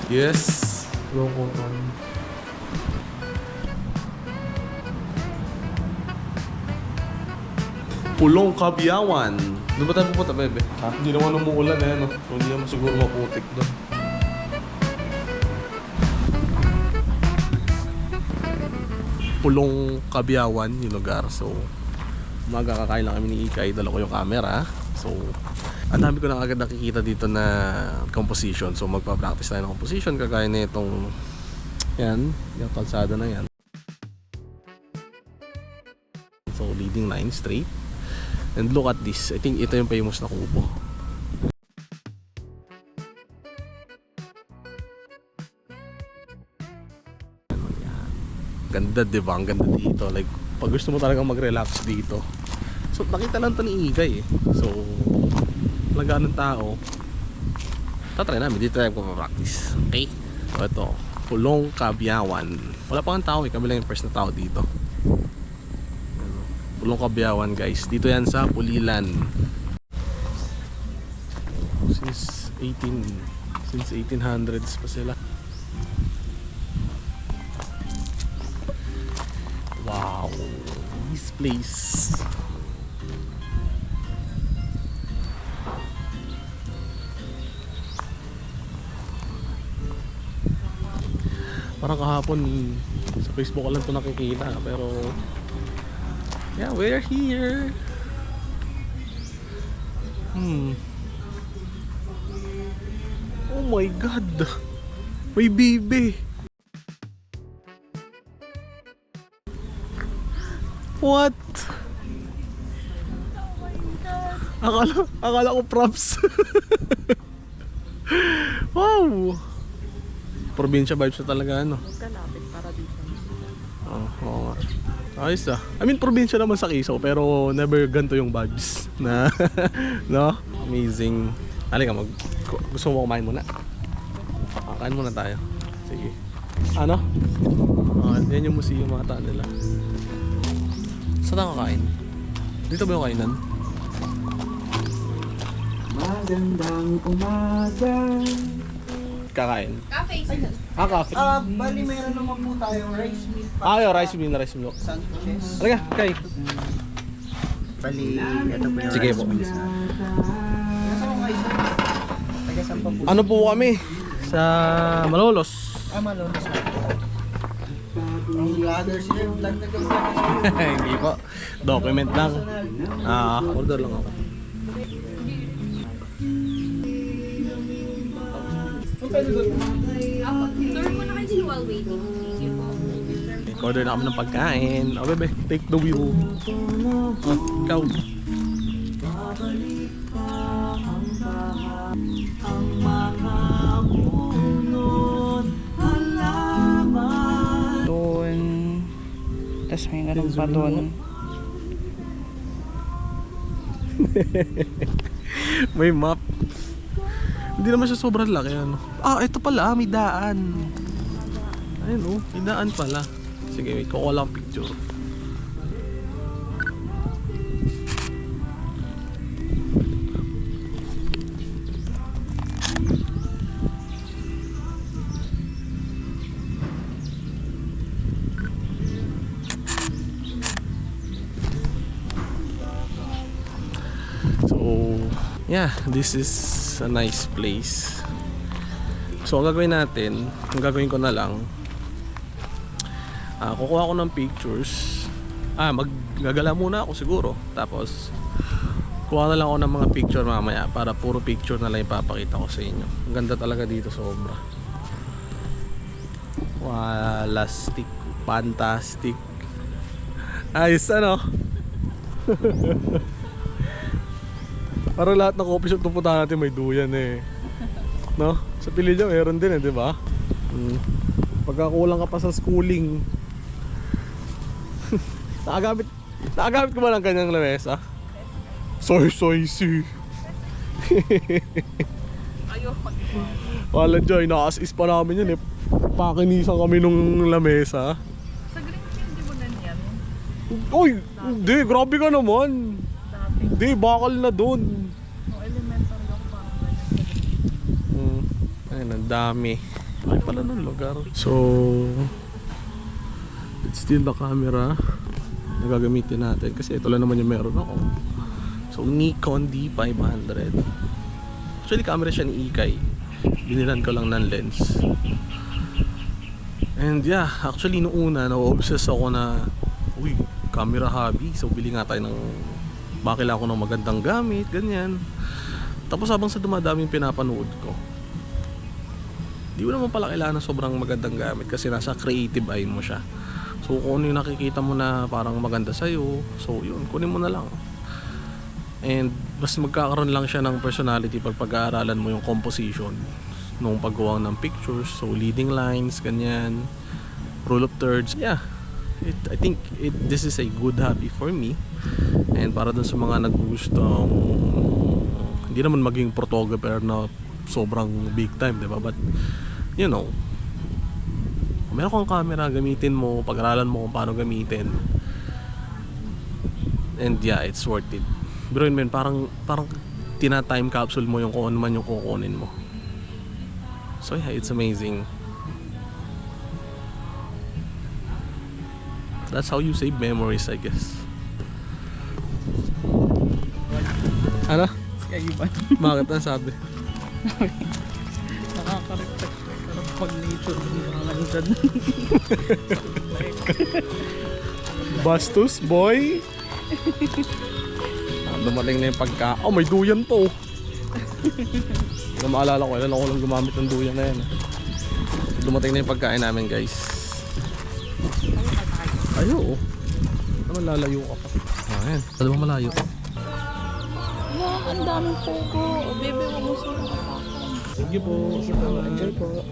Yes. Rokoton. Pulong Kabyawan. Doon ba tayo pupunta, bebe? Ha? Hindi naman umuulan eh, no? So, hindi naman siguro maputik doon. Pulong Kabyawan yung lugar. So, umaga kakain lang kami ni Ikay. Dala ko yung camera. So, ang dami ko na agad nakikita dito na composition. So, magpa-practice tayo ng composition. Kagaya na itong, yan, yung kalsada na yan. So, leading line straight. And look at this. I think ito yung famous na kubo. Ganda, diba? Ang ganda dito. Like, pag gusto mo talagang mag-relax dito. So, nakita lang ito ni Igay eh. So, talaga ng tao. Tatry namin. Dito tayo mag-practice. Okay? So, ito. Pulong Kabyawan. Wala pa ang tao eh. Kami lang yung first na tao dito. Pulong Kabyawan, guys. Dito yan sa Pulilan. Since 1800s pa sila. Wow, this place. Parang kahapon sa Facebook ko lang ito nakikita, pero yeah, we're here. Oh my God, may bibi. What? Akala ko props. Wow. Probinsya vibes na talaga, ano? Kalapit para dito. Oo nga. Ayos ah. I mean, probinsya naman sa Quezon, pero never ganito yung vibes na, no? Amazing. Halika, gusto mo kumain muna? Kain muna tayo. Sige. Ano? Yan yung museum ata nila. Saan tayo kakain? Dito ba yung kainan? Magandang umaga. Kakain. Cafe. Cafe. Bali meron naman po tayong rice meal pa. Yung rice meal. Sandwiches. Halika, kay. Bali, ito po yung Sige rice po. meal. Nasa mga isa? Taga saan pa po? Ano po kami? Sa Malolos. Malolos. Ang vlogger sila, yung vlog na Hindi po. Document lang. Order lang ako. Tour po na kayo while waiting. Thank you po. Order na kami ng pagkain. Bebe, take the wheel. Ikaw. Doon. Tapos may ganun pa doon. May map. Hindi naman siya sobrang laki, ano. Ito pala, may daan. Ayun oh, may daan pala. Sige, wait, kukuha lang picture. So, yeah, this is a nice place. So, ang gagawin natin, ang gagawin ko na lang, kukuha ko ng pictures. Maggagala muna ako siguro. Tapos, kuha na lang ako ng mga picture mamaya para puro picture na lang ipapakita ko sa inyo. Ang ganda talaga dito, sobra. Walastic, fantastic. Ayos, ano? Para lahat ng coffee shop na punta natin may duyan eh. No? Sa Pililya meron din eh, di ba? Pagkakulang ka pa sa schooling. Nakagamit ko ba ng kanyang lamesa? Soy si. Ayaw pag Wala Joy, naka-as-is pa namin yun eh. Pakinisan kami nung lamesa. sa Greenfield, di mo na yan? Uy, hindi, grabe ka naman. Dati. Hindi, bakal na dun. No elementary ako parang ganyan. Ayun, ang dami. Ay pala ng lugar. So, it's still the camera na gagamitin natin. Kasi ito lang naman yung meron ako. So, Nikon D500. Actually, camera siya ni Ikay. Binilan ko lang ng lens. And yeah, actually noong una, na-obsess ako na, uy, camera hobby. So, bili nga tayo ng, bakila ako ng magandang gamit, ganyan. Tapos habang sa dumadami yung pinapanood ko, di mo naman pala kailangan ng sobrang magandang gamit kasi nasa creative eye mo siya. So kung ano yung nakikita mo na parang maganda sa'yo, so yun, kunin mo na lang. And mas magkakaroon lang siya ng personality pag pag-aaralan mo yung composition nung paggawa ng pictures. So leading lines, ganyan, rule of thirds. Yeah, I think this is a good hobby for me. And para dun sa mga nagugustong hindi naman maging photographer na sobrang big time, diba? But you know, kung meron kang camera, gamitin mo, pag-aralan mo kung paano gamitin. And yeah, it's worth it. Pero yun man, parang tina-time capsule mo yung kung ano man yung kukunin mo. So yeah, it's amazing. That's how you save memories, I guess. Ano? Kaiban. Bakit? Ano sabi? Nakaka-reflect. Pero pag nature, hindi ka nandyan. Bastos, boy! Dumating na yung pagka... Oh, may duyan po! Hindi na maalala ko, ilan ako lang gumamit ng duyan na yan. So, dumating na yung pagkain namin, guys. Ayo, oh. Naman lalayo ka pa. Ayan, ano ba malayo? Wow, ang daming pogo. Bebe, wag mo sila kapakon. Sige po. Enjoy po.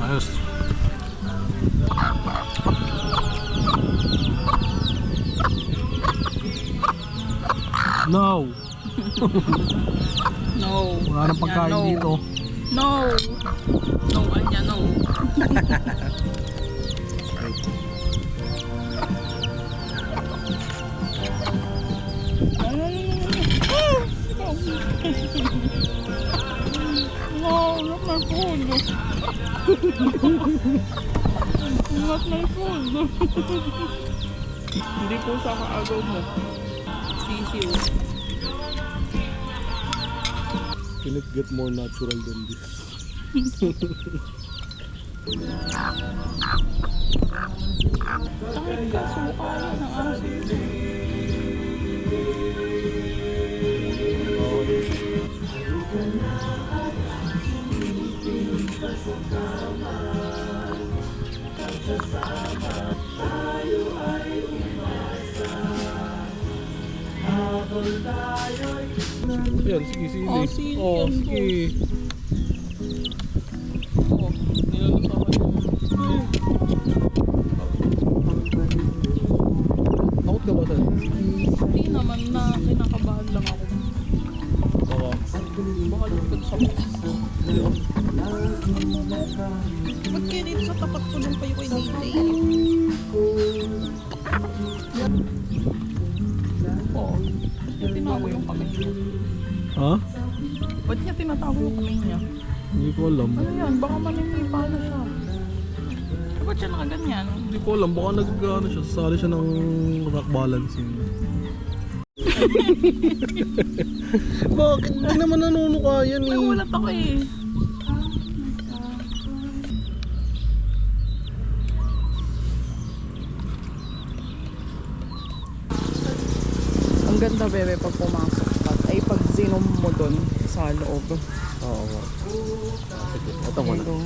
Ayos. No! No. Wala nang pagkain no. dito. No. No, Anya, no. No, not my food. Not my food. Hindi po sa kaagaw mo. Sisiw. Can it get more natural than this? Takot ka, sumukaya ng aso. Ayan, sige, sige. Oh, sili Oh, yan, sige. Oh, nilalusawan mo. Takot ka ba saan? Hindi naman na kinakabahan lang ako. Baka. Baka lupit sa mukha. Ba't kayo dito sa tapat ko nung kayo kay DJ? Oo. Ba't niya tinago yung kamay niya? Ha? Ba't niya tinatago yung kamay niya? Hindi ko alam. Ano yan? Baka maninipa na siya. Ba't siya nakaganyan? Hindi ko alam. Baka nag-ano siya. Sasali siya ng rock balancing. Bakit? Hindi naman nanunukayan eh. Nagulat ako eh. Ang ganda bebe pag pumasok ka. Ay pag zinom mo dun sa loob. Oo nga. Sige, ito muna. Ito.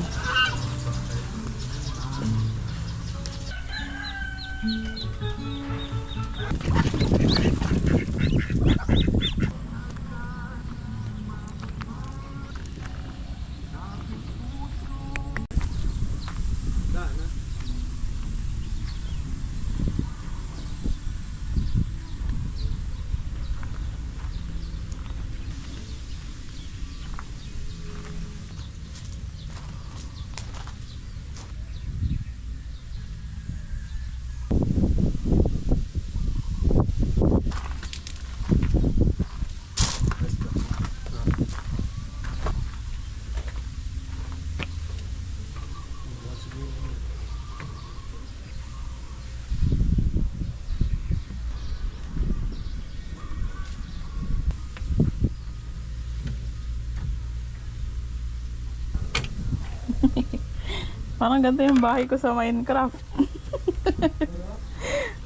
Parang ganito yung bahay ko sa Minecraft.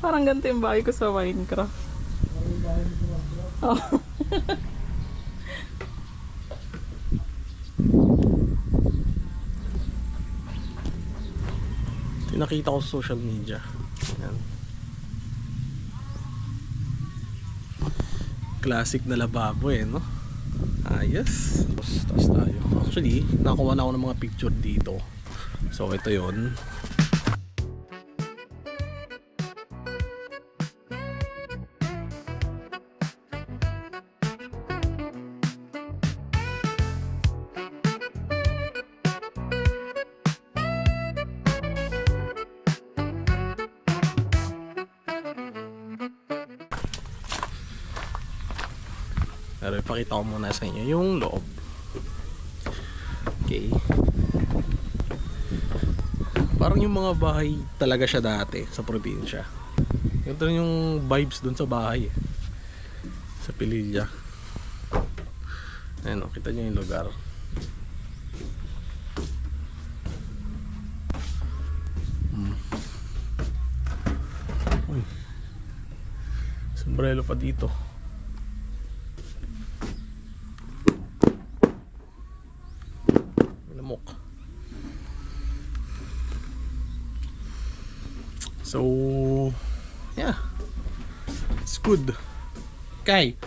Parang ganito yung bahay ko sa Minecraft. Oh. Nakita ko sa social media. Ayan. Classic na lababo eh, no? Ayos. Tapos tayo. Actually, nakuha na ako ng mga picture dito. So, ito yon. Pero ipakita ko muna sa inyo yung loob. Okay. Parang yung mga bahay talaga siya dati sa probinsya. Ito rin yung vibes dun sa bahay. Sa Pililla. Ayan o, kita nyo yung lugar. Uy. Sombrero pa dito. So, yeah. It's good. Kay.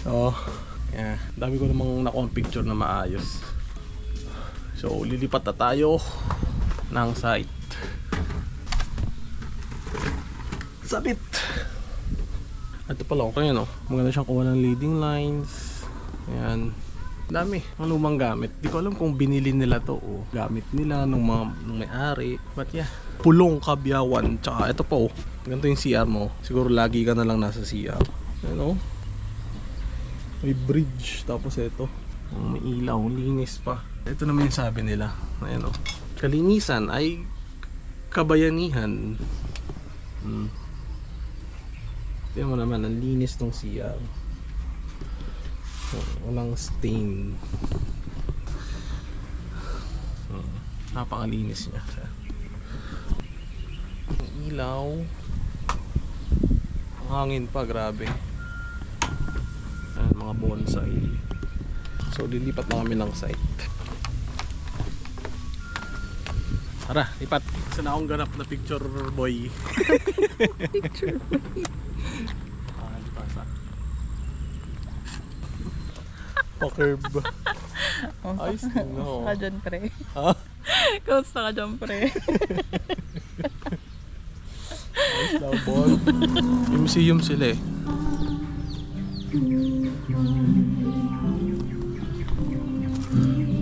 So, yeah. Dami ko namang nakuha picture na maayos. So, lilipat na tayo ng site. Sabit. Ito pala, okay no? Maganda siyang kuha ng leading lines. Ayan. Dami, ang lumang gamit. Di ko alam kung binili nila to o gamit nila nung may-ari. But yeah, pulong kabyawan. Tsaka ito po, ganito yung CR mo. Siguro lagi ka na lang nasa CR. You know? May bridge. Tapos ito, may ilaw, linis pa. Ito naman yung sabi nila. Ayan o. Kalinisan ay kabayanihan. Tingnan mo naman, ang linis ng CR. Walang stain. Napakalinis niya. Ang ilaw. Ang hangin pa, grabe. Ayan, mga bonsai. So lilipat na kami ng site. Tara, lipat. Isa na akong ganap na picture boy. Picture boy. Pa-curb. Ayos din, no? Kamusta ka dyan, pre? Ha? Kamusta ka dyan, pre? Ayos lang, ball. May museum sila eh.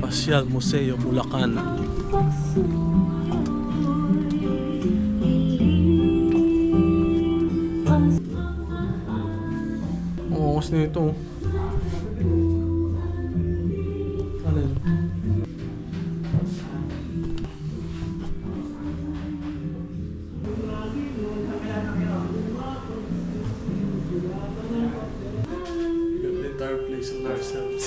Pasyal Museo Bulacan. Oo, kasi nito. Entire place of ourselves.